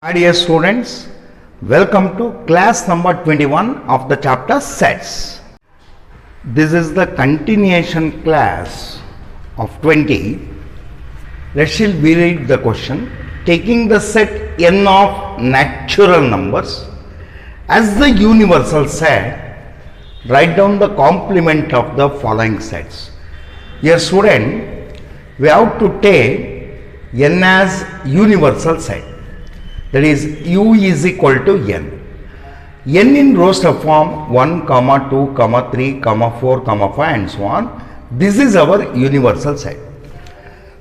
Hi dear students, welcome to class number 21 of the chapter sets. This is the continuation class of 20. Let's we read the question. Taking the set n of natural numbers as the universal set, write down the complement of the following sets. Dear student, we have to take n as universal set. That is u is equal to n. n in roster form 1, 2, 3, 4, 5 and so on. This is our universal set.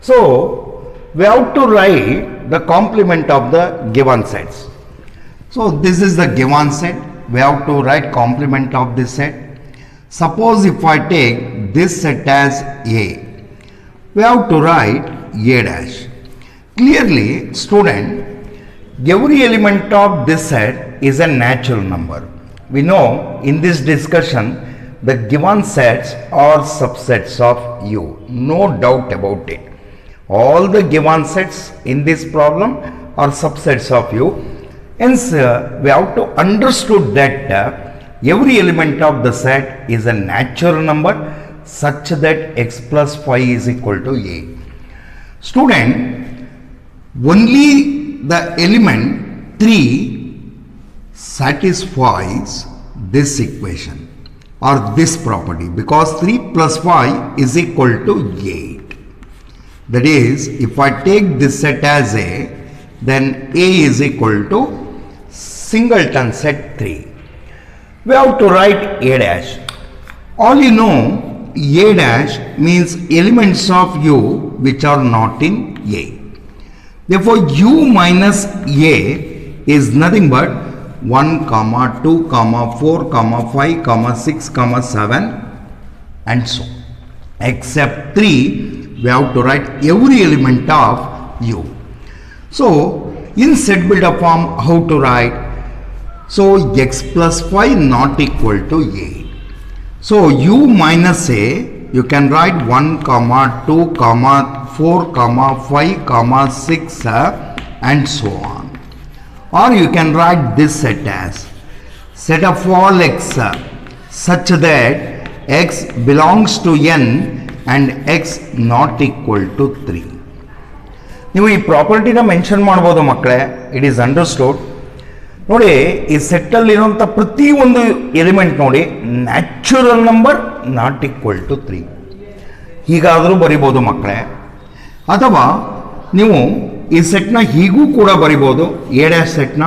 So, we have to write the complement of the given sets. So, this is the given set. We have to write complement of this set. Suppose if I take this set as A, we have to write A dash. Clearly, student, every element of this set is a natural number. We know in this discussion the given sets are subsets of U. No doubt about it. All the given sets in this problem are subsets of U. Hence, we have to understood that every element of the set is a natural number such that x plus 5 is equal to A. Student, only the element 3 satisfies this equation or this property because 3 plus 5 is equal to 8. That is, if I take this set as A, then A is equal to singleton set 3. We have to write A dash. All you know, A dash means elements of U which are not in A. Therefore, u minus a is nothing but 1, 2, 4, 5, 6, 7 and so on. Except 3, we have to write every element of u. So, in set builder form, how to write? So, x plus 5 not equal to a. So, u minus a, you can write 1, 2, 4, 5, 6 and so on. Or you can write this set as set of all x such that x belongs to n and x not equal to 3. ನೀವು ಈ ಪ್ರಾಪರ್ಟಿನ mention ಮಾಡ್ಬೋದು ಮಕ್ಕಳೇ. It is understood. ನೋಡಿ, ಈ ಸೆಟ್ಟಲ್ಲಿರುವಂಥ ಪ್ರತಿಯೊಂದು element ನೋಡಿ natural number not equal to 3 ಹೀಗಾದರೂ ಬರಿಬೋದು ಮಕ್ಕಳೇ. ಅಥವಾ ನೀವು ಈ ಸೆಟ್ನ ಹೀಗೂ ಕೂಡ ಬರಿಬೋದು. ಎ ಡ್ಯಾಶ್ ಸೆಟ್ನ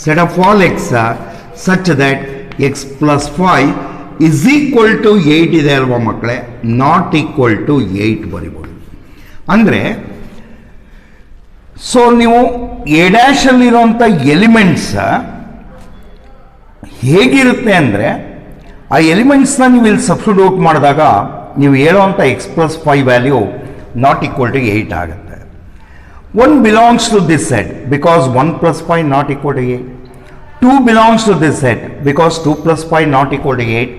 set of all x such that x plus 5 is equal to 8 ಇದೆ ಅಲ್ವಾ ಮಕ್ಕಳೇ, ನಾಟ್ ಈಕ್ವಲ್ ಟು 8 ಬರಿಬೋದು. ಅಂದರೆ ಸೊ ನೀವು ಎ ಡ್ಯಾಶಲ್ಲಿರುವಂಥ ಎಲಿಮೆಂಟ್ಸ್ ಹೇಗಿರುತ್ತೆ ಅಂದರೆ ಆ ಎಲಿಮೆಂಟ್ಸ್ನ ನೀವು ಇಲ್ಲಿ ಸಬ್ಸ್ಟಿಟ್ಯೂಟ್ ಮಾಡಿದಾಗ ನೀವು ಹೇಳುವಂಥ X plus 5 value not equal to 8 ಆಗುತ್ತೆ. 1 belongs to this set because 1 plus 5 not equal to 8. 2 belongs to this set because 2 plus 5 not equal to 8.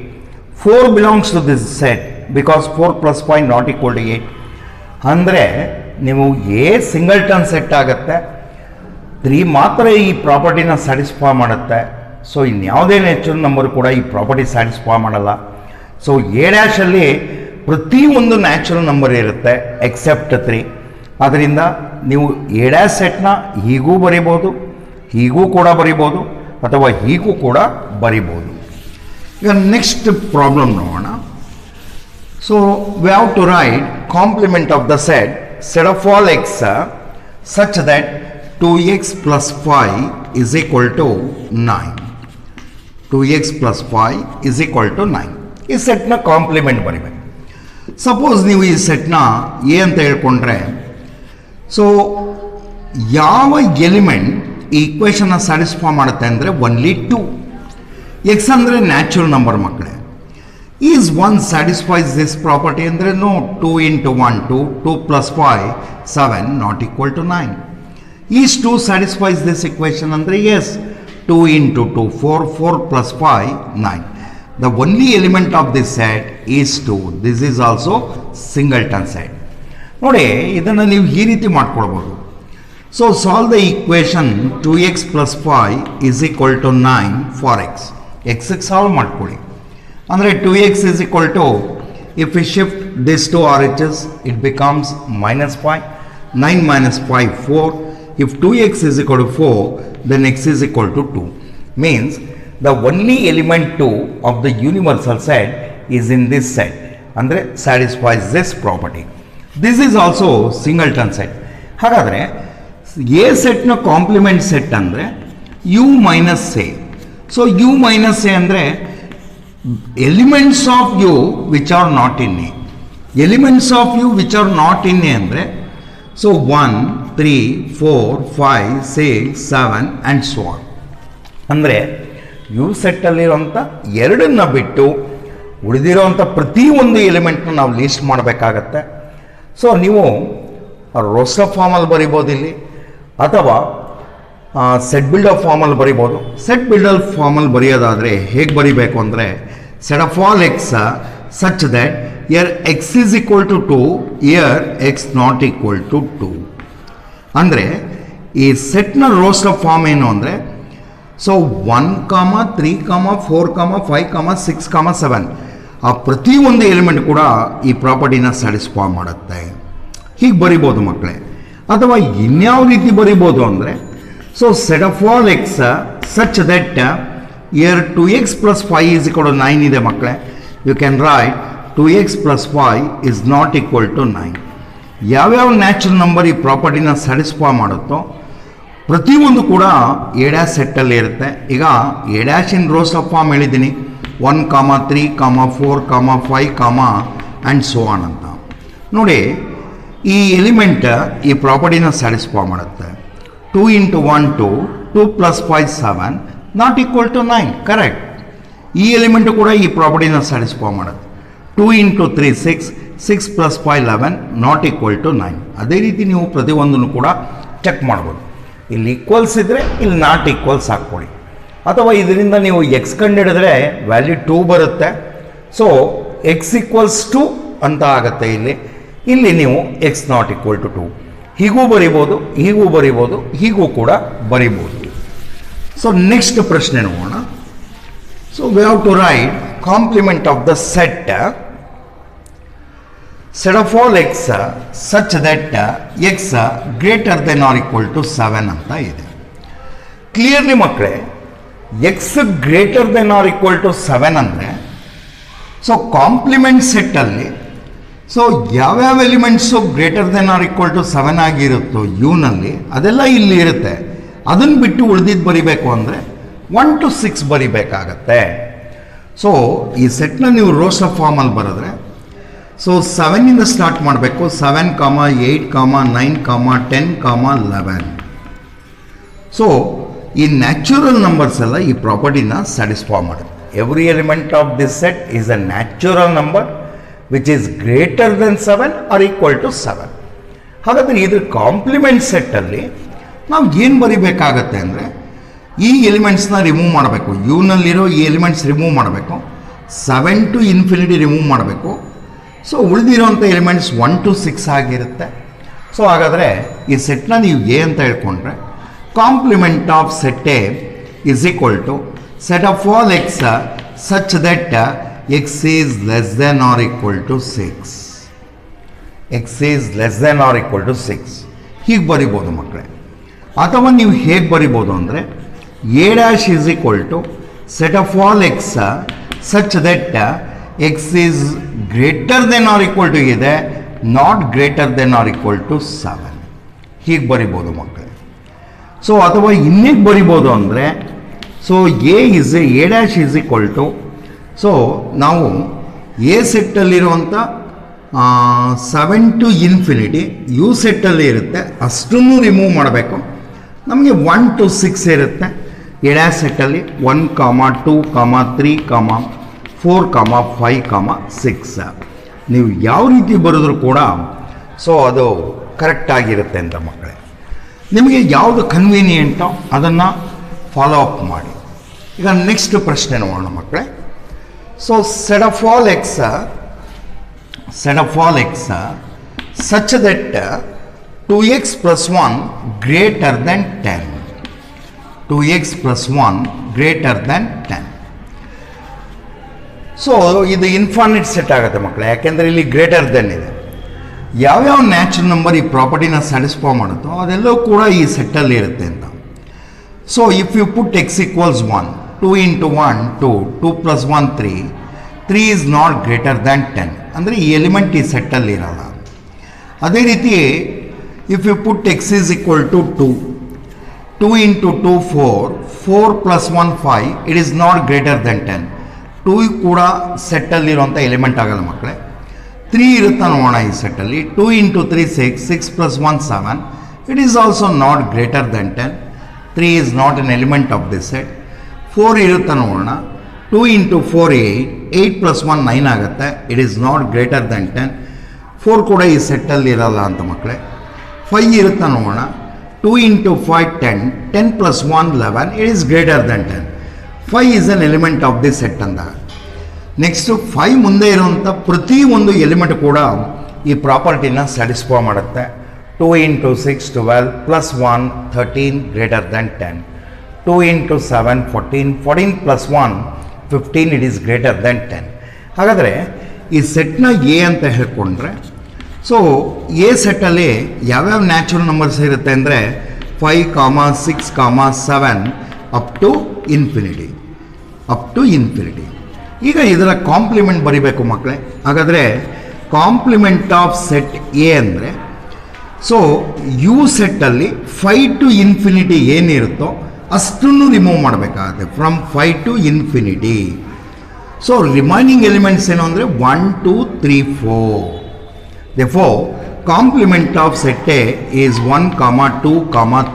4 belongs to this set because 4 plus 5 not equal to 8. ಅಂದರೆ ನೀವು A singleton set ಆಗುತ್ತೆ. 3 ಮಾತ್ರ ಈ ಪ್ರಾಪರ್ಟಿನ satisfy ಮಾಡುತ್ತೆ. So ಇನ್ಯಾವುದೇ natural number ಕೂಡ ಈ property satisfy ಮಾಡಲ್ಲ. ಸೊ ಎ ಡ್ಯಾಶಲ್ಲಿ ಪ್ರತಿಯೊಂದು ನ್ಯಾಚುರಲ್ ನಂಬರ್ ಇರುತ್ತೆ ಎಕ್ಸೆಪ್ಟ್ 3. ಅದರಿಂದ ನೀವು ಎ ಡ್ಯಾಶ್ ಸೆಟ್ನ ಹೀಗೂ ಬರಿಬೋದು, ಹೀಗೂ ಕೂಡ ಬರಿಬೋದು ಅಥವಾ ಹೀಗೂ ಕೂಡ ಬರಿಬೋದು. ಈಗ ನೆಕ್ಸ್ಟ್ ಪ್ರಾಬ್ಲಮ್ ನೋಡೋಣ. So we have to write complement of the set of all x such that 2x plus 5 is equal to 9. 2x plus 5 is equal to 9. ಈ ಸೆಟ್ನ ಕಾಂಪ್ಲಿಮೆಂಟ್ ಬರಿಬೇಕು. ಸಪೋಸ್ ನೀವು ಈ ಸೆಟ್ನ ಎ ಅಂತ ಹೇಳ್ಕೊಂಡ್ರೆ, ಸೊ ಯಾವ ಎಲಿಮೆಂಟ್ ಈ ಈಕ್ವೇಷನ್ನ satisfy ಮಾಡುತ್ತೆ ಅಂದರೆ ಓನ್ಲಿ 2. ಎಕ್ಸ್ ಅಂದರೆ ನ್ಯಾಚುರಲ್ ನಂಬರ್ ಮಕ್ಕಳೇ. ಈಸ್ 1 ಸ್ಯಾಟಿಸ್ಫೈಸ್ ದಿಸ್ ಪ್ರಾಪರ್ಟಿ ಅಂದರೆ no. 2 into 1 2, 2 plus 5 7 not equal to 9. Is 2 satisfies this equation ಅಂದರೆ S. 2 into 2 4, 4 plus 5 9. The only element of this set is 2. This is also singleton set. ನೋಡಿ, ಇದನ್ನು ನೀವು ಈ ರೀತಿ ಮಾಡ್ಕೊಳ್ಬೋದು. So solve the equation 2x plus 5 is equal to 9 for x. x solve ಮಾಡ್ಕೊಳ್ಳಿ. ಅಂದರೆ 2x is equal to, if we shift this to RHS, it becomes minus 5. 9 minus 5, 4. If 2x is equal to 4, then x is equal to 2. Means the only element 2 of the universal set is in this set. ಅಂದರೆ satisfies this property. This is also singleton set. ಹಾಗಾದರೆ A ಸೆಟ್ನ complement set ಅಂದರೆ U minus A. So U minus A ಅಂದರೆ elements of U which are not in A. Elements of U which are not in A ಅಂದರೆ so 1, 3, 4, 5, 6, 7 and so on. ಅಂದರೆ U ಸೆಟ್ಟಲ್ಲಿರೋಂಥ ಎರಡನ್ನ ಬಿಟ್ಟು ಉಳಿದಿರೋಂಥ ಪ್ರತಿಯೊಂದು ಎಲಿಮೆಂಟ್ನ ನಾವು ಲೀಸ್ಟ್ ಮಾಡಬೇಕಾಗತ್ತೆ. ಸೊ ನೀವು ರೋಸ್ಟರ್ ಫಾರ್ಮಲ್ಲಿ ಬರಿಬೋದು ಇಲ್ಲಿ, ಅಥವಾ ಸೆಟ್ ಬಿಲ್ಡರ್ ಫಾರ್ಮಲ್ಲಿ ಬರಿಬೋದು. ಸೆಟ್ ಬಿಲ್ಡರ್ ಫಾರ್ಮಲ್ಲಿ ಬರೆಯೋದಾದರೆ ಹೇಗೆ ಬರಿಬೇಕು ಅಂದರೆ set of all x such that here x is equal to 2, here x not equal to 2. ಅಂದರೆ ಈ ಸೆಟ್ನ ರೋಸ್ಟರ್ ಫಾರ್ಮ್ ಏನು ಅಂದರೆ ಸೊ 1, 3, 4, 5, 6, 7 ಆ ಪ್ರತಿಯೊಂದು ಎಲಿಮೆಂಟ್ ಕೂಡ ಈ ಪ್ರಾಪರ್ಟಿನ ಸ್ಯಾಟಿಸ್ಫೈ ಮಾಡುತ್ತೆ. ಹೀಗೆ ಬರಿಬೋದು ಮಕ್ಕಳೇ. ಅಥವಾ ಇನ್ಯಾವ ರೀತಿ ಬರಿಬೋದು ಅಂದರೆ so set of all x such that here 2x plus 5 is equal to 9 ಇದೆ ಮಕ್ಕಳೇ. You can write 2x plus 5 is not equal to 9. ಯಾವ್ಯಾವ ನ್ಯಾಚುರಲ್ ನಂಬರ್ ಈ ಪ್ರಾಪರ್ಟಿನ ಸ್ಯಾಟಿಸ್ಫೈ ಮಾಡುತ್ತೋ ಪ್ರತಿಯೊಂದು ಕೂಡ ಎ ಡ್ಯಾಶ್ ಸೆಟ್ಟಲ್ಲಿ ಇರುತ್ತೆ. ಈಗ A dash in roster form ಹೇಳಿದ್ದೀನಿ, 1, 3, 4, 5 ಆ್ಯಂಡ್ ಸೋ ಆನ್ ಅಂತ. ನೋಡಿ, ಈ ಎಲಿಮೆಂಟ್ ಈ ಪ್ರಾಪರ್ಟಿನ ಸ್ಯಾಟಿಸ್ಫೈ ಮಾಡುತ್ತೆ. 2 into 1 2, 2 plus 5 7 not equal to 9. Correct. ಈ ಎಲಿಮೆಂಟು ಕೂಡ ಈ ಪ್ರಾಪರ್ಟಿನ ಸ್ಯಾಟಿಸ್ಫೈ ಮಾಡುತ್ತೆ. 2 into 3 6, 6 plus 5 11 not equal to 9. ಅದೇ ರೀತಿ ನೀವು ಪ್ರತಿಯೊಂದನ್ನು ಕೂಡ ಚೆಕ್ ಮಾಡ್ಬೋದು. ಇಲ್ಲಿ ಈಕ್ವಲ್ಸ್ ಇದ್ದರೆ ಇಲ್ಲಿ ನಾಟ್ ಈಕ್ವಲ್ಸ್ ಹಾಕ್ಕೊಳ್ಳಿ. ಅಥವಾ ಇದರಿಂದ ನೀವು ಎಕ್ಸ್ ಕಂಡುಹಿಡಿದ್ರೆ ವ್ಯಾಲ್ಯೂ 2 ಬರುತ್ತೆ. ಸೊ ಎಕ್ಸ್ ಈಕ್ವಲ್ಸ್ 2 ಅಂತ ಆಗುತ್ತೆ. ಇಲ್ಲಿ ನೀವು ಎಕ್ಸ್ ನಾಟ್ ಈಕ್ವಲ್ ಟು 2 ಹೀಗೂ ಬರಿಬೋದು, ಹೀಗೂ ಬರಿಬೋದು, ಹೀಗೂ ಕೂಡ ಬರಿಬೋದು. ಸೊ ನೆಕ್ಸ್ಟ್ ಪ್ರಶ್ನೆ ನೋಡೋಣ. So we have to write complement of the set of all x such that x greater than or equal to 7 ಅಂತ ಇದೆ. ಕ್ಲಿಯರ್ಲಿ ಮಕ್ಕಳೇ, x greater than or equal to 7 ಅಂದರೆ ಸೊ ಕಾಂಪ್ಲಿಮೆಂಟ್ ಸೆಟ್ಟಲ್ಲಿ so ಯಾವ್ಯಾವ elements greater than or equal to 7 ಆಗಿರುತ್ತೋ ಯುನಲ್ಲಿ ಅದೆಲ್ಲ ಇಲ್ಲಿ ಇರುತ್ತೆ. ಅದನ್ನು ಬಿಟ್ಟು ಉಳಿದಿದ್ದು ಬರಿಬೇಕು ಅಂದರೆ 1 to 6 ಬರಿಬೇಕಾಗತ್ತೆ. ಸೊ ಈ ಸೆಟ್ನ ನೀವು ರೋಸ್ ಆಫ್ ಫಾರ್ಮಲ್ಲಿ ಬರೆದ್ರೆ ಸೊ 7ಇಂದ ಸ್ಟಾರ್ಟ್ ಮಾಡಬೇಕು. 7, 8, 9, 10, 11. ಸೊ ಈ ನ್ಯಾಚುರಲ್ ನಂಬರ್ಸ್ ಎಲ್ಲ ಈ ಪ್ರಾಪರ್ಟಿನ ಸ್ಯಾಟಿಸ್ಫೈ ಮಾಡುತ್ತೆ. Every element of this set is a natural number which is greater than 7 or equal to 7. ಹಾಗಾದರೆ ಇದ್ರ ಕಾಂಪ್ಲಿಮೆಂಟ್ ಸೆಟ್ಟಲ್ಲಿ ನಾವು ಏನು ಬರಿಬೇಕಾಗತ್ತೆ ಅಂದರೆ ಈ ಎಲಿಮೆಂಟ್ಸ್ನ ರಿಮೂವ್ ಮಾಡಬೇಕು. ಯುನಲ್ಲಿರೋ ಈ ಎಲಿಮೆಂಟ್ಸ್ ರಿಮೂವ್ ಮಾಡಬೇಕು. 7 to ಇನ್ಫಿನಿಟಿ ರಿಮೂವ್ ಮಾಡಬೇಕು. ಸೊ ಉಳಿದಿರೋಂಥ ಎಲಿಮೆಂಟ್ಸ್ 1 to 6 ಆಗಿರುತ್ತೆ. ಸೊ ಹಾಗಾದರೆ ಈ ಸೆಟ್ನ ನೀವು ಎ ಅಂತ ಹೇಳ್ಕೊಂಡ್ರೆ complement of set A is equal to set of all x such that x is less than or equal to 6. x is less than or equal to 6. ಹೀಗೆ ಬರಿಬೋದು ಮಕ್ಕಳೇ. ಅಥವಾ ನೀವು ಹೇಗೆ ಬರಿಬೋದು ಅಂದರೆ a dash is equal to set of all x such that x is greater than or equal to ಇದೆ, not greater than or equal to 7. ಹೀಗೆ ಬರಿಬೋದು ಮಕ್ಕಳೇ. ಸೊ ಅಥವಾ ಇನ್ನೇಗೆ ಬರಿಬೋದು ಅಂದರೆ so a dash is equal to so ನಾವು A ಸೆಟ್ಟಲ್ಲಿರುವಂಥ 7 to infinity you ಸೆಟ್ಟಲ್ಲಿ ಇರುತ್ತೆ, ಅಷ್ಟನ್ನು ರಿಮೂವ್ ಮಾಡಬೇಕು. ನಮಗೆ 1 to 6 ಇರುತ್ತೆ ಎ ಡ್ಯಾಶ್ ಸೆಟ್ಟಲ್ಲಿ. 1, 2, 3, 4, 5, 6. ನೀವು ಯಾವ ರೀತಿ ಬರೆದ್ರೂ ಕೂಡ ಸೊ ಅದು ಕರೆಕ್ಟಾಗಿರುತ್ತೆ ಅಂತ ಮಕ್ಕಳೇ. ನಿಮಗೆ ಯಾವುದು ಕನ್ವೀನಿಯೆಂಟೋ ಅದನ್ನು ಫಾಲೋ ಅಪ್ ಮಾಡಿ. ಈಗ ನೆಕ್ಸ್ಟ್ ಪ್ರಶ್ನೆ ನೋಡೋಣ ಮಕ್ಕಳೇ. So set of all x such that 2x plus 1 greater than 10. 2x plus 1 greater than 10. So ಇದು ಇನ್ಫಾನಿಟ್ ಸೆಟ್ ಆಗುತ್ತೆ ಮಕ್ಕಳೇ, ಯಾಕೆಂದರೆ ಇಲ್ಲಿ ಗ್ರೇಟರ್ ದೆನ್ ಇದೆ. ಯಾವ್ಯಾವ ನ್ಯಾಚುರಲ್ ನಂಬರ್ ಈ ಪ್ರಾಪರ್ಟಿನ ಸ್ಯಾಟಿಸ್ಫೈ ಮಾಡುತ್ತೋ ಅದೆಲ್ಲವೂ ಕೂಡ ಈ ಸೆಟ್ಟಲ್ಲಿ ಇರುತ್ತೆ ಅಂತ. So if you put x equals 1, 2 into 1 2, 2 plus 1 3, 3 is not greater than 10. ಅಂದರೆ ಈ ಎಲಿಮೆಂಟ್ ಈ ಸೆಟ್ಟಲ್ಲಿ ಇರಲ್ಲ. ಅದೇ ರೀತಿ if you put x is equal to 2, 2 into 2 4, 4 plus 1 5, it is not greater than 10. 2 ಕೂಡ ಸೆಟ್ಟಲ್ಲಿರುವಂಥ ಎಲಿಮೆಂಟ್ ಆಗಲ್ಲ ಮಕ್ಕಳೇ. 3 ಇರುತ್ತಾ ನೋಡೋಣ ಈ ಸೆಟ್ಟಲ್ಲಿ. 2 into 3 6, 6 plus 1 7, it is also not greater than 10. 3 is not an element of this set. 4 ಇರುತ್ತಾ ನೋಡೋಣ. 2 into 4 8, 8 plus 1 9 ಆಗುತ್ತೆ. It is not greater than 10. 4 ಕೂಡ ಈ ಸೆಟ್ಟಲ್ಲಿ ಇರಲ್ಲ ಅಂತ ಮಕ್ಕಳೇ. 5 ಇರುತ್ತಾ ನೋಡೋಣ. 2 into 5 10, 10 plus 1 11, it is greater than 10. 5 is an element of this set ಅಂದಾಗ ನೆಕ್ಸ್ಟು 5 ಮುಂದೆ ಇರುವಂಥ ಪ್ರತಿ ಒಂದು ಎಲಿಮೆಂಟ್ ಕೂಡ ಈ ಪ್ರಾಪರ್ಟಿನ ಸ್ಯಾಟಿಸ್ಫೈ ಮಾಡುತ್ತೆ. 2 into 6 12, plus 1 13 greater than 10. 2 into 7 14, 14 plus 1 15, it is greater than 10. ಹಾಗಾದರೆ ಈ ಸೆಟ್ನ ಎ ಅಂತ ಹೇಳ್ಕೊಂಡ್ರೆ, ಸೊ ಎ ಸೆಟ್ಟಲ್ಲಿ ಯಾವ್ಯಾವ ನ್ಯಾಚುರಲ್ ನಂಬರ್ಸ್ ಇರುತ್ತೆ ಅಂದರೆ 5, 6, 7 ಅಪ್ ಟು ಇನ್ಫಿನಿಟಿ. ಈಗ ಇದರ ಕಾಂಪ್ಲಿಮೆಂಟ್ ಬರಿಬೇಕು ಮಕ್ಕಳೇ. ಹಾಗಾದರೆ ಕಾಂಪ್ಲಿಮೆಂಟ್ ಆಫ್ ಸೆಟ್ ಎ ಅಂದರೆ, ಸೊ ಯು ಸೆಟ್ಟಲ್ಲಿ 5 to ಇನ್ಫಿನಿಟಿ ಏನಿರುತ್ತೋ ಅಷ್ಟನ್ನು ರಿಮೂವ್ ಮಾಡಬೇಕಾಗುತ್ತೆ, from 5 to infinity. So remaining elements ಏನು ಅಂದರೆ 1 2 3 4. Therefore, complement of set A is 1, 2,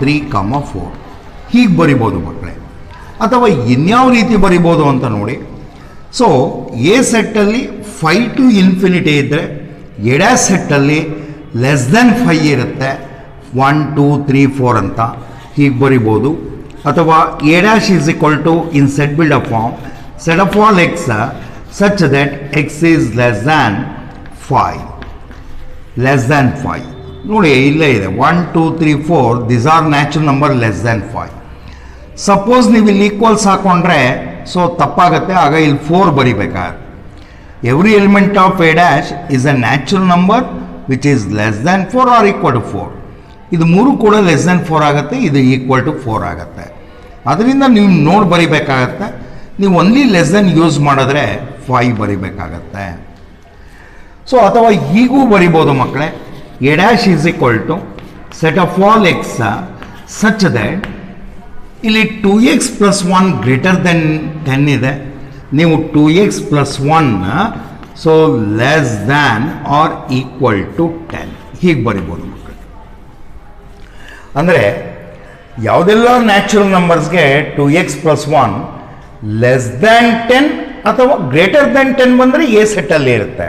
3, 4. ಹೀಗೆ ಬರಿಬೋದು ಮಕ್ಕಳೇ. ಅಥವಾ ಇನ್ಯಾವ ರೀತಿ ಬರಿಬೋದು ಅಂತ ನೋಡಿ. ಸೊ ಎ ಸೆಟ್ಟಲ್ಲಿ 5 to ಇನ್ಫಿನಿಟಿ ಇದ್ದರೆ, ಎಡ ಸೆಟ್ಟಲ್ಲಿ ಲೆಸ್ ದೆನ್ 5 ಇರುತ್ತೆ, 1 2 3 4 ಅಂತ ಹೀಗೆ ಬರಿಬೋದು. ಅಥವಾ A dash is equal to in set builder form set of all x such that x is less than 5. ನೋಡಿ ಇಲ್ಲೇ ಇದೆ 1 2 3 4, these are natural number less than 5. Suppose ನೀವು ಇಲ್ಲಿ ಈಕ್ವಲ್ಸ್ ಹಾಕೊಂಡ್ರೆ ಸೊ ತಪ್ಪಾಗುತ್ತೆ, ಆಗ ಇಲ್ಲಿ 4 ಬರಿಬೇಕಾಗುತ್ತೆ. Every element of A dash is a natural number which is less than 4 or equal to 4. ಇದು 3 ಕೂಡ ಲೆಸ್ ದ್ಯಾನ್ 4 ಆಗುತ್ತೆ, ಇದು ಈಕ್ವಲ್ ಟು 4 ಆಗುತ್ತೆ. ಅದರಿಂದ ನೀವು ನೋಡಿ ಬರಿಬೇಕಾಗತ್ತೆ. ನೀವು ಒನ್ಲಿ ಲೆಸ್ ದೆನ್ ಯೂಸ್ ಮಾಡಿದ್ರೆ 5 ಬರಿಬೇಕಾಗತ್ತೆ. ಸೊ ಅಥವಾ ಹೀಗೂ ಬರಿಬೋದು ಮಕ್ಕಳೇ. A dash is equal to set of all x such that, ಇಲ್ಲಿ 2x plus 1 ಗ್ರೇಟರ್ ದೆನ್ 10 ಇದೆ. ನೀವು 2x plus 1 so less than or equal to 10 ಹೀಗೆ ಬರಿಬೋದು ಮಕ್ಕಳು. ಅಂದರೆ ಯಾವುದೆಲ್ಲ ನ್ಯಾಚುರಲ್ ನಂಬರ್ಸ್ಗೆ 2x plus 1 ಲೆಸ್ ದ್ಯಾನ್ 10 ಅಥವಾ ಗ್ರೇಟರ್ ದ್ಯಾನ್ 10 ಬಂದರೆ ಎ ಸೆಟ್ಟಲ್ಲಿ ಇರುತ್ತೆ.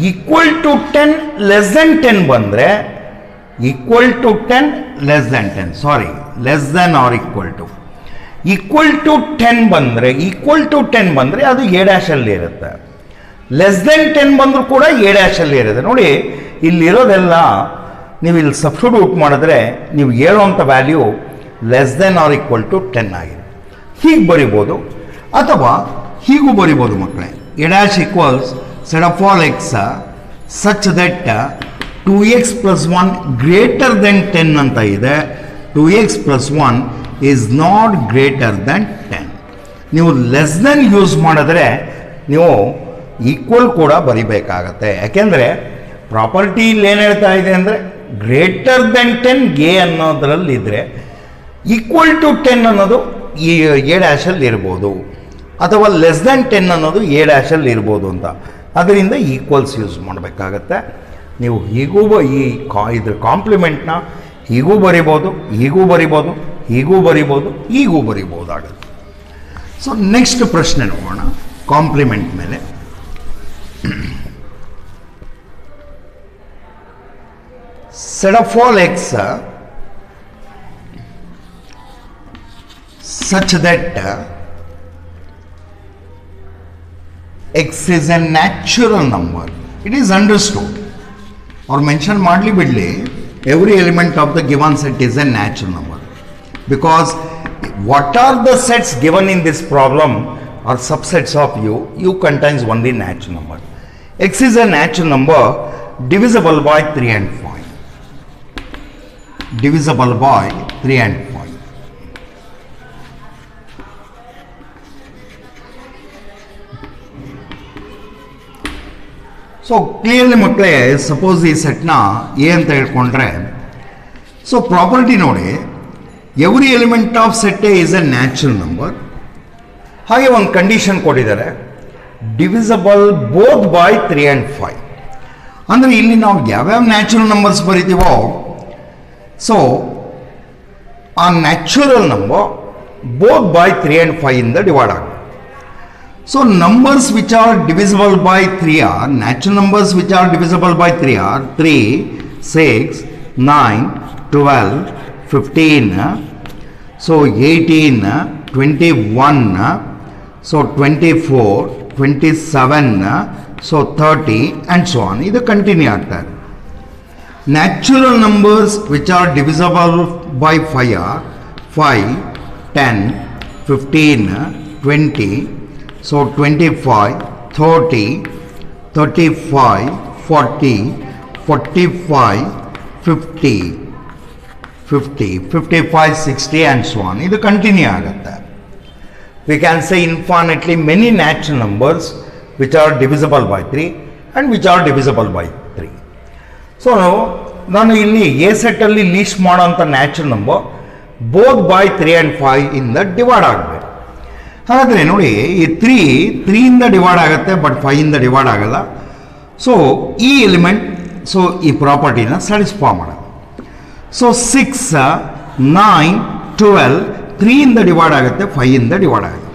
ಈಕ್ವಲ್ ಟು 10 ಲೆಸ್ ದ್ಯಾನ್ 10 ಬಂದರೆ, equal to 10 less than 10 sorry less than or equal to, equal to 10 ಬಂದರೆ, ಈಕ್ವಲ್ ಟು 10 ಬಂದರೆ ಅದು ಎ ಡ್ಯಾಶಲ್ಲಿ ಇರುತ್ತೆ. ಲೆಸ್ ದೆನ್ 10 ಬಂದರೂ ಕೂಡ ಎ ಡ್ಯಾಶಲ್ಲಿ ಇರುತ್ತೆ. ನೋಡಿ ಇಲ್ಲಿರೋದೆಲ್ಲ ನೀವು ಇಲ್ಲಿ ಸಬ್ಸ್ಟಿಟ್ಯೂಟ್ ಮಾಡಿದ್ರೆ ನೀವು ಹೇಳೋವಂಥ value less than or equal to 10 ಆಗಿದೆ. ಹೀಗೆ ಬರಿಬೋದು ಅಥವಾ ಹೀಗೂ ಬರಿಬೋದು ಮಕ್ಕಳೇ. A dash equals set of all x such that 2x plus 1 greater than 10 ಅಂತ ಇದೆ. 2x plus 1 is not greater than 10. ನೀವು ಲೆಸ್ ದೆನ್ ಯೂಸ್ ಮಾಡಿದ್ರೆ ನೀವು ಈಕ್ವಲ್ ಕೂಡ ಬರಿಬೇಕಾಗತ್ತೆ. ಯಾಕೆಂದರೆ ಪ್ರಾಪರ್ಟಿ ಇಲ್ಲಿ ಏನು ಹೇಳ್ತಾ ಇದೆ ಅಂದರೆ ಗ್ರೇಟರ್ ದೆನ್ 10 ಎ ಅನ್ನೋದ್ರಲ್ಲಿದ್ದರೆ ಈಕ್ವಲ್ ಟು 10 ಅನ್ನೋದು ಈ ಎ ಡ್ಯಾಶಲ್ಲಿ ಇರ್ಬೋದು, ಅಥವಾ ಲೆಸ್ ದೆನ್ 10 ಅನ್ನೋದು ಎ ಡ್ಯಾಶಲ್ಲಿ ಇರ್ಬೋದು ಅಂತ. ಅದರಿಂದ ಈಕ್ವಲ್ಸ್ ಯೂಸ್ ಮಾಡಬೇಕಾಗತ್ತೆ. ನೀವು ಹೀಗೂ ಇದ್ರ ಕಾಂಪ್ಲಿಮೆಂಟ್ನ ಹೀಗೂ ಬರಿಬೋದು, ಹೀಗೂ ಬರಿಬೋದು, ಹೀಗೂ ಬರಿಬೋದು, ಹೀಗೂ ಬರಿಬೋದಾಗುತ್ತೆ. ಸೊ ನೆಕ್ಸ್ಟ್ ಪ್ರಶ್ನೆ ನೋಡೋಣ ಕಾಂಪ್ಲಿಮೆಂಟ್ ಮೇಲೆ. set of all x such that x is a natural number. It is understood. और ಮೆನ್ಷನ್ ಮಾಡಲಿ ಬಿಡಲಿ, every element of the given set is a natural number, because what are the sets given in this problem are subsets of u contains only natural number. X is a natural number divisible by 3 and 5, divisible by 3 and 5. So clearly ಮಕ್ಕಳೇ, suppose ಈ ಸೆಟ್ನ A ಅಂತ ಹೇಳ್ಕೊಂಡ್ರೆ, so property ನೋಡಿ, every element of set A is A natural number. ಹಾಗೆ ಒಂದು condition ಕೊಟ್ಟಿದ್ದಾರೆ, divisible both by 3 and 5. ಅಂದರೆ ಇಲ್ಲಿ ನಾವು ಯಾವ್ಯಾವ ನ್ಯಾಚುರಲ್ ನಂಬರ್ಸ್ ಬರಿತೀವೋ, ಸೊ ಆ natural number both by 3 and 5 ಇಂದ ಡಿವೈಡ್ ಆಗುತ್ತೆ. So numbers which are divisible by 3 are, natural numbers which are divisible by 3 are 3, 6, 9, 12, 15, so 18, 21, so 24, 27, so 30 and so on. This continue ಆಗ್ತಾ ಇದೆ. Natural numbers which are divisible by 5 are 5, 10, 15, 20, so 25, 30, 35, 40, 45, 50, 55, 60 and so on. ಇದು continue ಆಗುತ್ತೆ. We can say infinitely many natural numbers which are divisible by 3 and which are divisible by 3. So ನಾನು ಇಲ್ಲಿ A ಸೆಟ್ಟಲ್ಲಿ list ಮಾಡೋಂಥ natural number both by 3 and 5 ಇಂದ divide ಆಗಬೇಕು. ಹಾಗಾದರೆ ನೋಡಿ, ಈ 3 ಇಂದ ಡಿವೈಡ್ ಆಗುತ್ತೆ, ಬಟ್ 5 ಇಂದ ಡಿವೈಡ್ ಆಗಲ್ಲ. ಸೊ ಈ ಎಲಿಮೆಂಟ್, ಸೊ ಈ ಪ್ರಾಪರ್ಟಿನ ಸ್ಯಾಟಿಸ್ಫೈ ಮಾಡೋದು. ಸೊ 6, 9, 12 3 ಇಂದ ಡಿವೈಡ್ ಆಗುತ್ತೆ, 5 ಇಂದ ಡಿವೈಡ್ ಆಗುತ್ತೆ.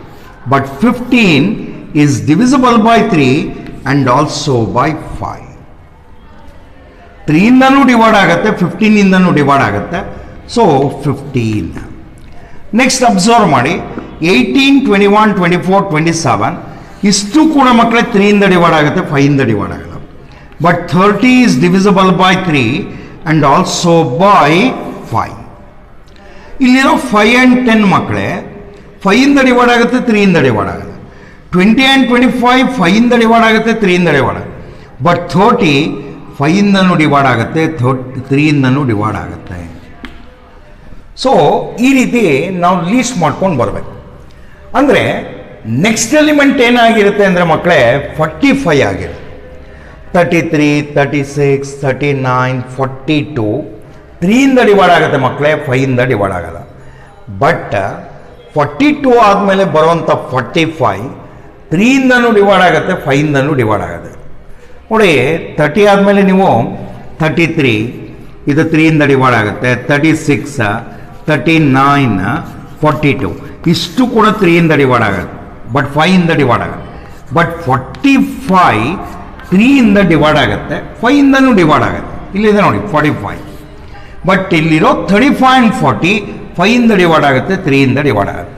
But 15 is divisible by 3 and also by 5. 3 ಇಂದನೂ ಡಿವೈಡ್ ಆಗುತ್ತೆ, 15 ಇಂದನೂ ಡಿವೈಡ್ ಆಗುತ್ತೆ. ಸೊ 15. ನೆಕ್ಸ್ಟ್ ಅಬ್ಸರ್ವ್ ಮಾಡಿ, 18, 21, 24, 27 ಇಷ್ಟು ಕೂಡ ಮಕ್ಕಳೇ 3 ಇಂದ ಡಿವೈಡ್ ಆಗುತ್ತೆ, 5 ಇಂದ ಡಿವೈಡ್ ಆಗಲ್ಲ. But 30 is divisible by 3 and also by 5. ಇಲ್ಲಿರೋ 5 and 10 ಮಕ್ಕಳೇ 5 ಇಂದ ಡಿವೈಡ್ ಆಗುತ್ತೆ, 3 ಇಂದ ಡಿವೈಡ್ ಆಗುತ್ತೆ. 20 and 25 5 ಇಂದ ಡಿವೈಡ್ ಆಗುತ್ತೆ, 3 ಇಂದ ಡಿವೈಡ್ ಆಗುತ್ತೆ. ಬಟ್ 30 5 ಇಂದನೂ ಡಿವೈಡ್ ಆಗುತ್ತೆ, 3 ಇಂದನೂ ಡಿವೈಡ್ ಆಗುತ್ತೆ. ಸೊ ಈ ರೀತಿ ನಾವು ಲೀಸ್ಟ್ ಮಾಡ್ಕೊಂಡು ಬರಬೇಕು. ಅಂದರೆ ನೆಕ್ಸ್ಟ್ ಎಲಿಮೆಂಟ್ ಏನಾಗಿರುತ್ತೆ ಅಂದರೆ ಮಕ್ಕಳೇ 45 ಆಗಿರುತ್ತೆ. 33, 36, 39, 42 3 ಇಂದ ಡಿವೈಡ್ ಆಗುತ್ತೆ ಮಕ್ಕಳೇ, 5 ಇಂದ ಡಿವೈಡ್ ಆಗಲ್ಲ. ಬಟ್ 42 ಆದಮೇಲೆ ಬರುವಂಥ 45 3 ಇಂದನೂ ಡಿವೈಡ್ ಆಗುತ್ತೆ, 5 ಇಂದನೂ ಡಿವೈಡ್ ಆಗುತ್ತೆ. ನೋಡಿ, 30 ಆದಮೇಲೆ ನೀವು 33 ಇದು 3 ಇಂದ ಡಿವೈಡ್ ಆಗುತ್ತೆ, 36, 39, 42 ಇಷ್ಟು ಕೂಡ 3 ಇಂದ ಡಿವೈಡ್ ಆಗುತ್ತೆ, ಬಟ್ 5 ಇಂದ ಡಿವೈಡ್ ಆಗುತ್ತೆ. ಬಟ್ 45 3 ಇಂದ ಡಿವೈಡ್ ಆಗುತ್ತೆ, 5 ಇಂದನೂ ಡಿವೈಡ್ ಆಗುತ್ತೆ. ಇಲ್ಲಿದೆ ನೋಡಿ 45. ಬಟ್ ಇಲ್ಲಿರೋ 35 and 40 5 ಇಂದ ಡಿವೈಡ್ ಆಗುತ್ತೆ, 3 ಇಂದ ಡಿವೈಡ್ ಆಗುತ್ತೆ.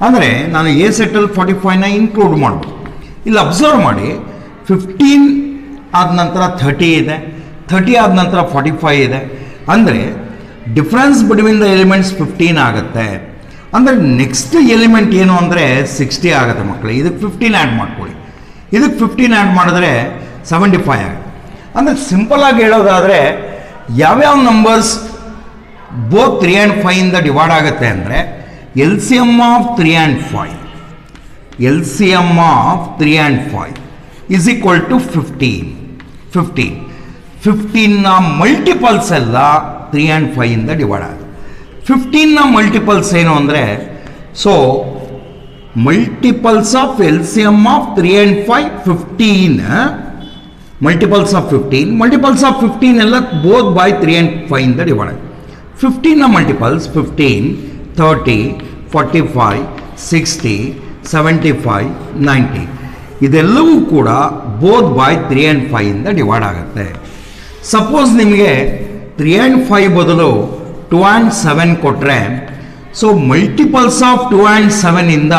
ಅಂದರೆ ನಾನು ಎ ಸೆಟ್ಟಲ್ಲಿ 45ನ ಇನ್ಕ್ಲೂಡ್ ಮಾಡ್ಬೋದು. ಇಲ್ಲಿ ಅಬ್ಸರ್ವ್ ಮಾಡಿ, 15 ಆದ ನಂತರ 30 ಇದೆ, 30 ಆದ ನಂತರ 45 ಇದೆ. ಅಂದರೆ ಡಿಫ್ರೆನ್ಸ್ ಬಿಟ್ವೀನ್ ದ ಎಲಿಮೆಂಟ್ಸ್ 15 ಆಗುತ್ತೆ. ಅಂದರೆ ನೆಕ್ಸ್ಟ್ ಎಲಿಮೆಂಟ್ ಏನು ಅಂದರೆ 60 ಆಗುತ್ತೆ ಮಕ್ಕಳು. ಇದಕ್ಕೆ 15 ಆ್ಯಡ್ ಮಾಡ್ಕೊಳ್ಳಿ, ಇದಕ್ಕೆ 15 ಆ್ಯಡ್ ಮಾಡಿದ್ರೆ 75 ಆಗುತ್ತೆ. ಅಂದರೆ ಸಿಂಪಲ್ ಆಗಿ ಹೇಳೋದಾದರೆ ಯಾವ್ಯಾವ ನಂಬರ್ಸ್ ಬೋತ್ 3 and 5 ಇಂದ ಡಿವೈಡ್ ಆಗುತ್ತೆ ಅಂದರೆ L C M of 3 and 5, L C M of 3 and 5 is equal to 15. 15ನ ಮಲ್ಟಿಪಲ್ಸ್ ಎಲ್ಲ 3 and 5 ಇಂದ ಡಿವೈಡ್ ಆಗುತ್ತೆ. 15ನ ಮಲ್ಟಿಪಲ್ಸ್ ಏನು ಅಂದರೆ, so multiples of L C M of 3 and 5 15, multiples of 15, multiples of 15 ಎಲ್ಲ ಬೋತ್ ಬೈ 3 and 5 ಇಂದ divide ಆಗುತ್ತೆ. 15ನ multiples 15, 30, 45, 60, 75, 90 ಇದೆಲ್ಲವೂ ಕೂಡ ಬೋತ್ ಬೈ 3 and 5 ಇಂದ ಡಿವೈಡ್ ಆಗುತ್ತೆ. ಸಪೋಸ್ ನಿಮಗೆ 3 and 5 ಬದಲು 2 and 7 ಕೊಟ್ಟರೆ, ಸೊ ಮಲ್ಟಿಪಲ್ಸ್ ಆಫ್ 2 and 7 ಇಂದ,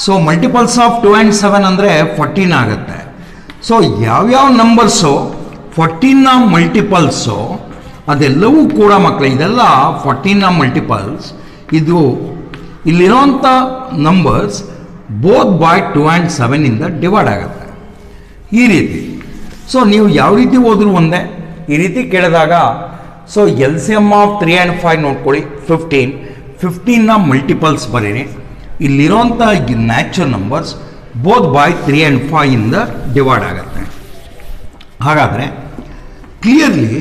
ಸೊ ಮಲ್ಟಿಪಲ್ಸ್ ಆಫ್ 2 and 7 ಅಂದರೆ 14 ಆಗುತ್ತೆ. ಸೊ ಯಾವ್ಯಾವ ನಂಬರ್ಸು 14ನ ಮಲ್ಟಿಪಲ್ಸು ಅದೆಲ್ಲವೂ ಕೂಡ ಮಕ್ಕಳೇ ಇದೆಲ್ಲ 14ನ ಮಲ್ಟಿಪಲ್ಸ್. ಇದು ಇಲ್ಲಿರೋಂಥ ನಂಬರ್ಸ್ ಬೋತ್ ಬೈ 2 and 7 ಇಂದ ಡಿವೈಡ್ ಆಗುತ್ತೆ ಈ ರೀತಿ. ಸೊ ನೀವು ಯಾವ ರೀತಿ ಓದ್ರೂ ಒಂದೇ. ಈ ರೀತಿ ಕೇಳಿದಾಗ so L C M of 3 and 5 ನೋಡ್ಕೊಳ್ಳಿ 15. 15ನ ಮಲ್ಟಿಪಲ್ಸ್ ಬರೀರಿ. ಇಲ್ಲಿರೋಂಥ natural numbers both by 3 and 5 ಇಂದ ಡಿವೈಡ್ ಆಗುತ್ತೆ. ಹಾಗಾದರೆ clearly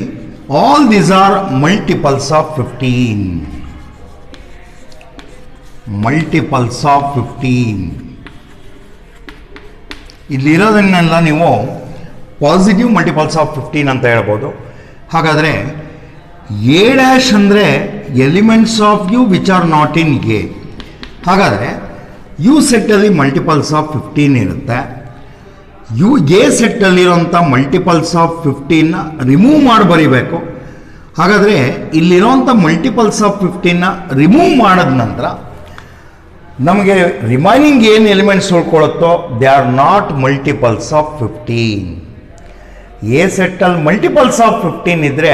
all these are multiples of 15. Multiples of 15 ಇಲ್ಲಿರೋದನ್ನೆಲ್ಲ ನೀವು ಪಾಸಿಟಿವ್ ಮಲ್ಟಿಪಲ್ಸ್ ಆಫ್ 15 ಅಂತ ಹೇಳ್ಬೋದು. ಹಾಗಾದರೆ ಎ ಡ್ಯಾಶ್ ಅಂದರೆ elements of U which are not in A. ಹಾಗಾದರೆ ಯು ಸೆಟ್ಟಲ್ಲಿ ಮಲ್ಟಿಪಲ್ಸ್ ಆಫ್ 15 ಇರುತ್ತೆ. ಯು ಎ ಸೆಟ್ಟಲ್ಲಿರೋಂಥ ಮಲ್ಟಿಪಲ್ಸ್ ಆಫ್ 15ನ ರಿಮೂವ್ ಮಾಡಿ ಬರೀಬೇಕು. ಹಾಗಾದರೆ ಇಲ್ಲಿರೋಂಥ ಮಲ್ಟಿಪಲ್ಸ್ ಆಫ್ 15ನ ರಿಮೂವ್ ಮಾಡಿದ ನಂತರ ನಮಗೆ ರಿಮೈನಿಂಗ್ ಏನು ಎಲಿಮೆಂಟ್ಸ್ ಉಳ್ಕೊಳ್ಳುತ್ತೋ they are not multiples of 15. A ಸೆಟ್ಟಲ್ಲಿ ಮಲ್ಟಿಪಲ್ಸ್ ಆಫ್ 15 ಇದ್ದರೆ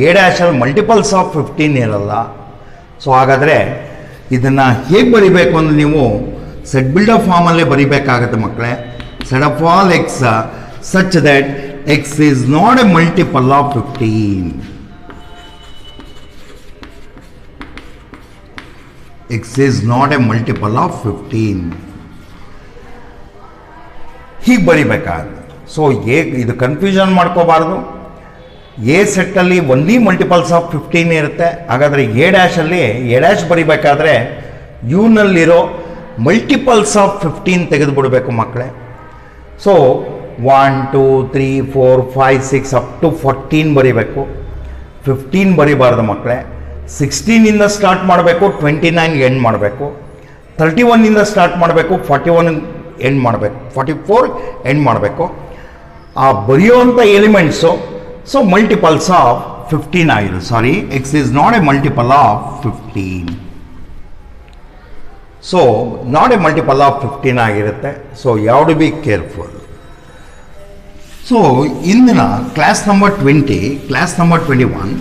ಎ ಡ್ಯಾಶಲ್ಲಿ ಮಲ್ಟಿಪಲ್ಸ್ ಆಫ್ 15 ಇರಲ್ಲ. ಸೊ ಹಾಗಾದರೆ ಇದನ್ನು ಹೇಗೆ ಬರಿಬೇಕು ಅಂದರೆ ನೀವು ಸೆಟ್ ಬಿಲ್ಡರ್ ಫಾರ್ಮಲ್ಲೇ ಬರಿಬೇಕಾಗತ್ತೆ ಮಕ್ಕಳೇ. Set of all x such that x is not a multiple of 15. x is not a multiple of 15. ಹೀಗೆ ಬರಿಬೇಕಾಗುತ್ತೆ. ಸೊ ಇದು ಕನ್ಫ್ಯೂಷನ್ ಮಾಡ್ಕೋಬಾರ್ದು. ಎ ಸೆಟ್ಟಲ್ಲಿ ಒನ್ಲಿ ಮಲ್ಟಿಪಲ್ಸ್ ಆಫ್ 15 ಇರುತ್ತೆ. ಹಾಗಾದರೆ ಎ ಡ್ಯಾಶಲ್ಲಿ ಎ ಡ್ಯಾಶ್ ಬರಿಬೇಕಾದ್ರೆ ಯುನಲ್ಲಿರೋ ಮಲ್ಟಿಪಲ್ಸ್ ಆಫ್ 15 ತೆಗೆದುಬಿಡಬೇಕು ಮಕ್ಕಳೇ. ಸೊ 1 2 3 4 5 6 ಅಪ್ ಟು 14 ಬರಿಬೇಕು. 15 ಬರಿಬಾರ್ದು ಮಕ್ಕಳೇ. 16ಇಂದ ಸ್ಟಾರ್ಟ್ ಮಾಡಬೇಕು, 29 ಎಂಡ್ ಮಾಡಬೇಕು. 31ಇಂದ ಸ್ಟಾರ್ಟ್ ಮಾಡಬೇಕು, 41 ಎಂಡ್ ಮಾಡಬೇಕು, 44 ಎಂಡ್ ಮಾಡಬೇಕು. ಆ ಬರೆಯುವಂಥ ಎಲಿಮೆಂಟ್ಸು ಸೊ ಮಲ್ಟಿಪಲ್ಸ್ ಆಫ್ 15 ಆಗಿದೆ. Sorry, x is not a multiple of 15. So not a multiple of 15 ಆಗಿರುತ್ತೆ. So you have to be careful. So ಇಂದಿನ class number 20, class number 21.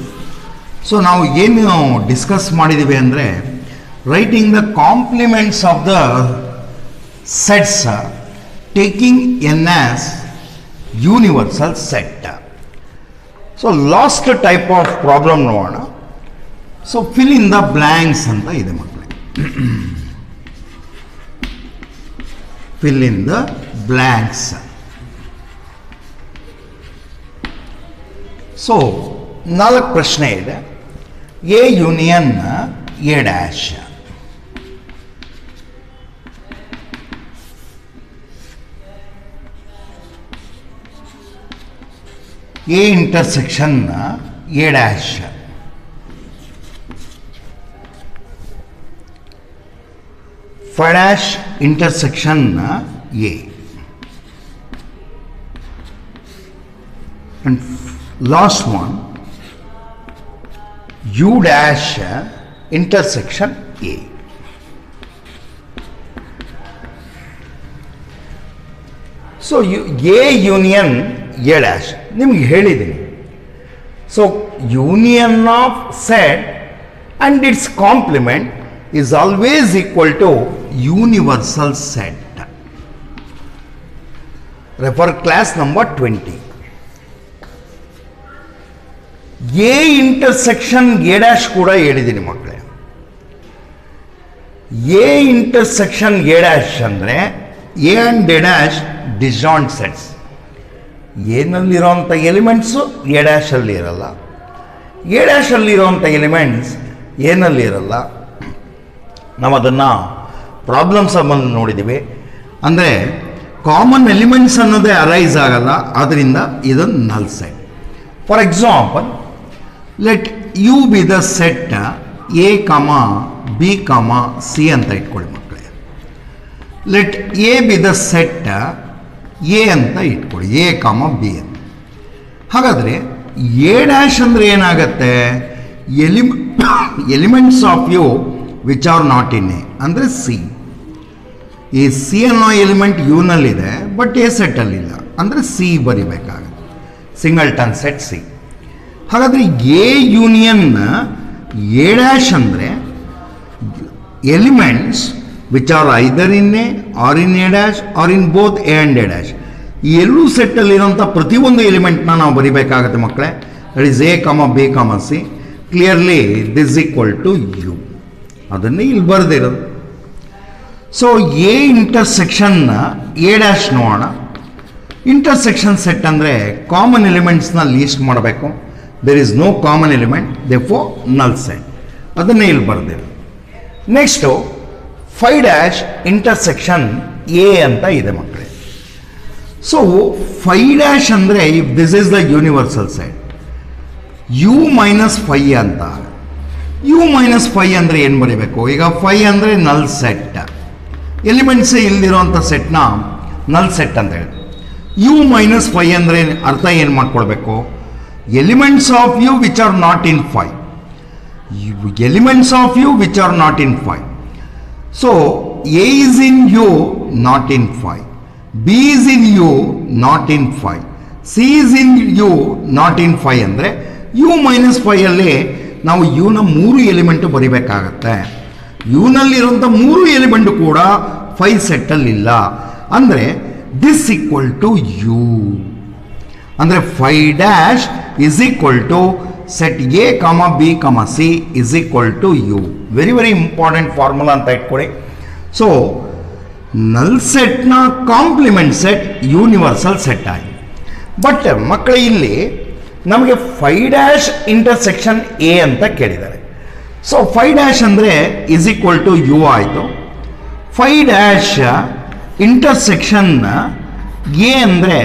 So ನಾವು ಏನು ಡಿಸ್ಕಸ್ ಮಾಡಿದ್ದೀವಿ ಅಂದರೆ writing the complements of the sets taking N as universal set. So last type of problem ನೋಡೋಣ. So fill in the blanks ಅಂತ ಇದೆ ಮಕ್ಕಳೇ. Fill in the blanks. So 4 ಪ್ರಶ್ನೆ ಇದೆ. A union A dash. A intersection A dash. Phi dash intersection A. And last one, U dash intersection A. So A union A dash ನಿಮಗೆ ಹೇಳಿದ್ದೀನಿ. So union of set and its complement is always equal to universal set. Refer class number 20. A intersection A dash ಕೂಡ ಹೇಳಿದ್ದೀನಿ ಮಕ್ಕಳೇ. A intersection A dash ಅಂದರೆ A and A dash disjoint sets. ಏನಲ್ಲಿರೋಂಥ elements A ಡ್ಯಾಶಲ್ಲಿ ಇರಲ್ಲ, A ಡ್ಯಾಶಲ್ಲಿರೋಂಥ elements ಏನಲ್ಲಿ ಇರಲ್ಲ. ನಾವು ಅದನ್ನು ಪ್ರಾಬ್ಲಮ್ ಸಂಬಂಧ ನೋಡಿದ್ದೀವಿ. ಅಂದರೆ ಕಾಮನ್ ಎಲಿಮೆಂಟ್ಸ್ ಅನ್ನೋದೇ ಅರೈಸ್ ಆಗಲ್ಲ, ಆದ್ದರಿಂದ ಇದೊಂದು null set. For example, let U be the set A comma B comma C ಅಂತ ಇಟ್ಕೊಳ್ಳಿ ಮಕ್ಕಳೇ. Let A be the set A ಅಂತ ಇಟ್ಕೊಳ್ಳಿ, ಎ ಕಾಮ ಬಿ ಅಂತ. ಹಾಗಾದರೆ ಎ ಡ್ಯಾಶ್ ಅಂದರೆ ಏನಾಗತ್ತೆ? Elements of U which are not in A ಅಂದರೆ ಸಿ. ಈ ಸಿ ಅನ್ನೋ ಎಲಿಮೆಂಟ್ ಯುನಲ್ಲಿದೆ ಬಟ್ ಎ ಸೆಟ್ಟಲ್ಲಿಲ್ಲ, ಅಂದರೆ ಸಿ ಬರಿಬೇಕಾಗುತ್ತೆ. Singleton set C. ಹಾಗಾದರೆ ಎ ಯೂನಿಯನ್ ಎ ಡ್ಯಾಶ್ ಅಂದರೆ elements which are either in A or in A dash or in both A and A dash. ಈ ಎರಡೂ ಸೆಟ್ಟಲ್ಲಿರೋಂಥ ಪ್ರತಿಯೊಂದು ಎಲಿಮೆಂಟ್ನ ನಾವು ಬರಿಬೇಕಾಗತ್ತೆ ಮಕ್ಕಳೇ. That is A comma B comma C. Clearly this equal to you. ಅದನ್ನೇ ಇಲ್ಲಿ ಬರೆದಿರೋದು. ಸೊ ಎ ಇಂಟರ್ಸೆಕ್ಷನ್ನ ಎ ಡ್ಯಾಶ್ ನೋಡೋಣ. ಇಂಟರ್ಸೆಕ್ಷನ್ ಸೆಟ್ ಅಂದರೆ ಕಾಮನ್ ಎಲಿಮೆಂಟ್ಸ್ನ ಲೀಸ್ಟ್ ಮಾಡಬೇಕು. There is no common element, therefore null set. ಅದನ್ನೇ ಇಲ್ಲಿ ಬರೆದಿರೋದು. Next phi dash intersection A ಅಂತ ಇದೆ ಮಕ್ಕಳೇ. ಸೊ ಫೈ ಡ್ಯಾಶ್ ಅಂದರೆ if this is the universal set, U minus phi ಅಂತ. ಯು ಮೈನಸ್ ಫೈ ಅಂದರೆ ಏನು ಬರೀಬೇಕು? ಈಗ ಫೈ ಅಂದರೆ ನಲ್ ಸೆಟ್, ಎಲಿಮೆಂಟ್ಸೇ ಇಲ್ದಿರೋಂಥ ಸೆಟ್ನ ನಲ್ ಸೆಟ್ ಅಂತ ಹೇಳಿ. ಯು ಮೈನಸ್ ಫೈ ಅಂದರೆ ಅರ್ಥ ಏನು ಮಾಡ್ಕೊಳ್ಬೇಕು? Elements of U which are not in phi. Elements of U which are not in phi. So A is in U, not in phi. B is in U, not in phi. C is in U, not in phi. ಅಂದರೆ U minus ಫೈಯಲ್ಲಿ ನಾವು ಯುನ 3 element ಬರಿಬೇಕಾಗತ್ತೆ. ಯುನಲ್ಲಿರುವಂಥ 3 element ಕೂಡ phi ಸೆಟ್ಟಲ್ಲಿಲ್ಲ. ಅಂದರೆ this equal to U. ಅಂದರೆ phi dash is equal to set A comma B comma C is equal to U. Very very important formula ಅಂತ ಇಟ್ಕೊಳ್ಳಿ. ಸೊ ನಲ್ ಸೆಟ್ನ ಕಾಂಪ್ಲಿಮೆಂಟ್ ಸೆಟ್ ಯೂನಿವರ್ಸಲ್ ಸೆಟ್ ಆಗಿದೆ. But ಮಕ್ಕಳ ಇಲ್ಲಿ ನಮಗೆ ಫೈ ಡ್ಯಾಶ್ ಇಂಟರ್ಸೆಕ್ಷನ್ ಎ ಅಂತ ಕೇಳಿದ್ದಾರೆ. ಸೊ ಫೈ ಡ್ಯಾಶ್ ಅಂದರೆ ಇಸ್ ಈಕ್ವಲ್ ಟು ಯು ಆಯಿತು. ಫೈ ಡ್ಯಾಶ್ ಇಂಟರ್ಸೆಕ್ಷನ್ ಎ ಅಂದರೆ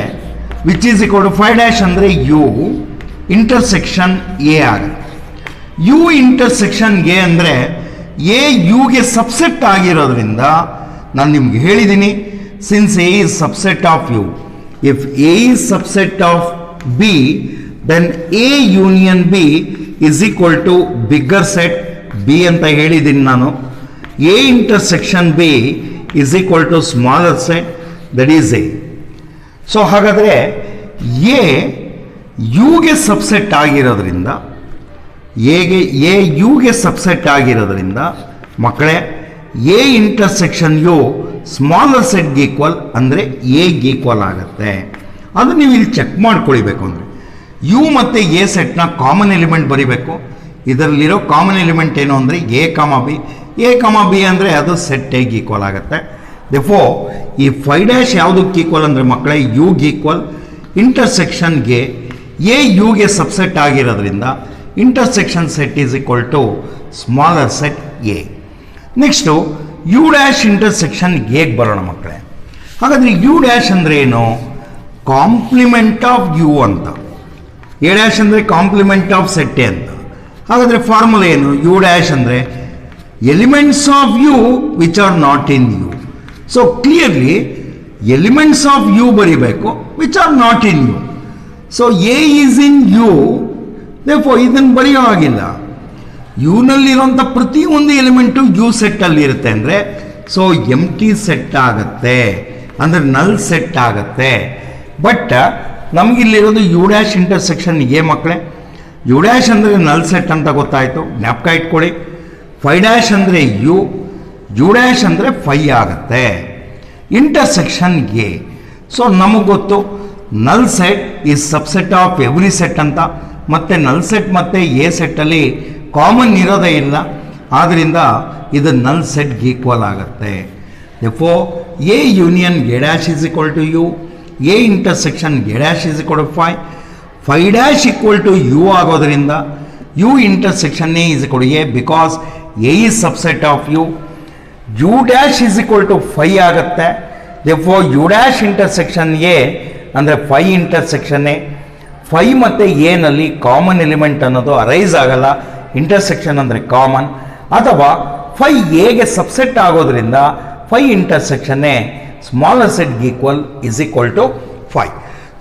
which is equal to phi dash ಅಂದರೆ ಯು ಇಂಟರ್ಸೆಕ್ಷನ್ ಎ ಆಗುತ್ತೆ. ಯು ಇಂಟರ್ಸೆಕ್ಷನ್ ಎ ಅಂದರೆ ಎ ಯುಗೆ ಸಬ್ಸೆಟ್ ಆಗಿರೋದ್ರಿಂದ ನಾನು ನಿಮ್ಗೆ ಹೇಳಿದ್ದೀನಿ, since A is subset of U, if A is subset of B then A union B is equal to bigger set B ಅಂತ ಹೇಳಿದ್ದೀನಿ ನಾನು. A intersection B is equal to smaller set, that is A. So ಹಾಗಾದರೆ A ಯುಗೆ subset ಆಗಿರೋದ್ರಿಂದ A ಯುಗೆ subset ಆಗಿರೋದ್ರಿಂದ ಮಕ್ಕಳೇ A intersection U smaller ಸೆಟ್ಗೆ ಈಕ್ವಲ್ ಅಂದರೆ ಎಗೆ ಈಕ್ವಲ್ ಆಗುತ್ತೆ. ಅದು ನೀವು ಇಲ್ಲಿ ಚೆಕ್ ಮಾಡ್ಕೊಳ್ಬೇಕು. ಅಂದರೆ ಯು ಮತ್ತು ಎ ಸೆಟ್ನ ಕಾಮನ್ ಎಲಿಮೆಂಟ್ ಬರೀಬೇಕು. ಇದರಲ್ಲಿರೋ ಕಾಮನ್ ಎಲಿಮೆಂಟ್ ಏನು ಅಂದರೆ A comma B. A comma B ಅಂದರೆ ಅದು ಸೆಟ್ ಎಗೆ ಈಕ್ವಲ್ ಆಗುತ್ತೆ. ದೇಫೋ ಈ ಫೈ ಡ್ಯಾಶ್ ಯಾವುದಕ್ಕೆ ಈಕ್ವಲ್ ಅಂದರೆ ಮಕ್ಕಳೇ ಯುಗೆ ಈಕ್ವಲ್. ಇಂಟರ್ಸೆಕ್ಷನ್ಗೆ ಎ ಯುಗೆ ಸಬ್ಸೆಟ್ ಆಗಿರೋದ್ರಿಂದ intersection set is equal to smaller set A. Next U dash intersection ಎಗೆ ಬರೋಣ ಮಕ್ಕಳೇ. ಹಾಗಾದರೆ ಯು ಡ್ಯಾಶ್ ಅಂದರೆ ಏನು? ಕಾಂಪ್ಲಿಮೆಂಟ್ ಆಫ್ ಯು ಅಂತ. ಎ ಡ್ಯಾಶ್ ಅಂದರೆ ಕಾಂಪ್ಲಿಮೆಂಟ್ ಆಫ್ ಸೆಟ್ ಎ ಅಂತ. ಹಾಗಾದರೆ ಫಾರ್ಮುಲಾ ಏನು? ಯು ಡ್ಯಾಶ್ ಅಂದರೆ elements of U which are not in U. So clearly elements of U ಬರೀಬೇಕು which are not in U. So A is in you, ದೇಫೋ ಇದನ್ನು ಬರೆಯೋ ಆಗಿಲ್ಲ. ಯುನಲ್ಲಿರುವಂಥ ಪ್ರತಿಯೊಂದು ಎಲಿಮೆಂಟು ಯು ಸೆಟ್ಟಲ್ಲಿ ಇರುತ್ತೆ. ಅಂದರೆ ಸೊ ಎಮ್ ಟಿ ಸೆಟ್ ಆಗುತ್ತೆ, ಅಂದರೆ ನಲ್ ಸೆಟ್ ಆಗುತ್ತೆ. ಬಟ್ ನಮಗಿಲ್ಲಿರೋದು ಯು ಡ್ಯಾಶ್ ಇಂಟರ್ಸೆಕ್ಷನ್ ಎ ಮಕ್ಕಳೇ. ಯು ಡ್ಯಾಶ್ ಅಂದರೆ ನಲ್ ಸೆಟ್ ಅಂತ ಗೊತ್ತಾಯಿತು, ಜ್ಞಾಪಕ ಇಟ್ಕೊಳ್ಳಿ. ಫೈ ಡ್ಯಾಶ್ ಅಂದರೆ ಯು, ಯು ಡ್ಯಾಶ್ ಅಂದರೆ ಫೈ ಆಗುತ್ತೆ. Intersection A. ಸೊ ನಮಗೆ ಗೊತ್ತು null set is subset of every set ಅಂತ. ಮತ್ತು ನಲ್ ಸೆಟ್ ಮತ್ತು ಎ ಸೆಟ್ಟಲ್ಲಿ ಕಾಮನ್ ಇರೋದೇ ಇಲ್ಲ. ಆದ್ದರಿಂದ ಇದು ನಲ್ ಸೆಟ್ಗೆ ಈಕ್ವಲ್ ಆಗುತ್ತೆ. Therefore A union A dash is equal to U, A intersection A dash is equal to phi. Phi dash equal to U ಆಗೋದ್ರಿಂದ U intersection A is equal to A, because A is subset of U. U dash is equal to phi ಆಗುತ್ತೆ. Therefore U dash intersection A ಅಂದರೆ phi intersection A. Phi ಮತ್ತು ಎನಲ್ಲಿ common element ಅನ್ನೋದು arise ಆಗಲ್ಲ. Intersection ಅಂದರೆ common. ಅಥವಾ phi ಎಗೆ subset ಆಗೋದ್ರಿಂದ ಫೈ ಇಂಟರ್ಸೆಕ್ಷನ್ ಎ ಸ್ಮಾಲರ್ ಸೆಟ್ಗೆ equal is equal to phi.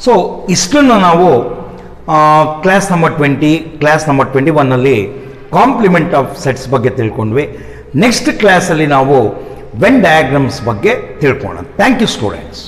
So ಇಷ್ಟನ್ನು ನಾವು ಕ್ಲಾಸ್ ನಂಬರ್ 20, ಕ್ಲಾಸ್ ನಂಬರ್ 21ನಲ್ಲಿ ಕಾಂಪ್ಲಿಮೆಂಟ್ ಆಫ್ ಸೆಟ್ಸ್ ಬಗ್ಗೆ ತಿಳ್ಕೊಂಡ್ವಿ. ನೆಕ್ಸ್ಟ್ ಕ್ಲಾಸಲ್ಲಿ ನಾವು ವೆನ್ ಡಯಾಗ್ರಾಮ್ಸ್ ಬಗ್ಗೆ ತಿಳ್ಕೊಳ್ಳೋಣ. Thank you students.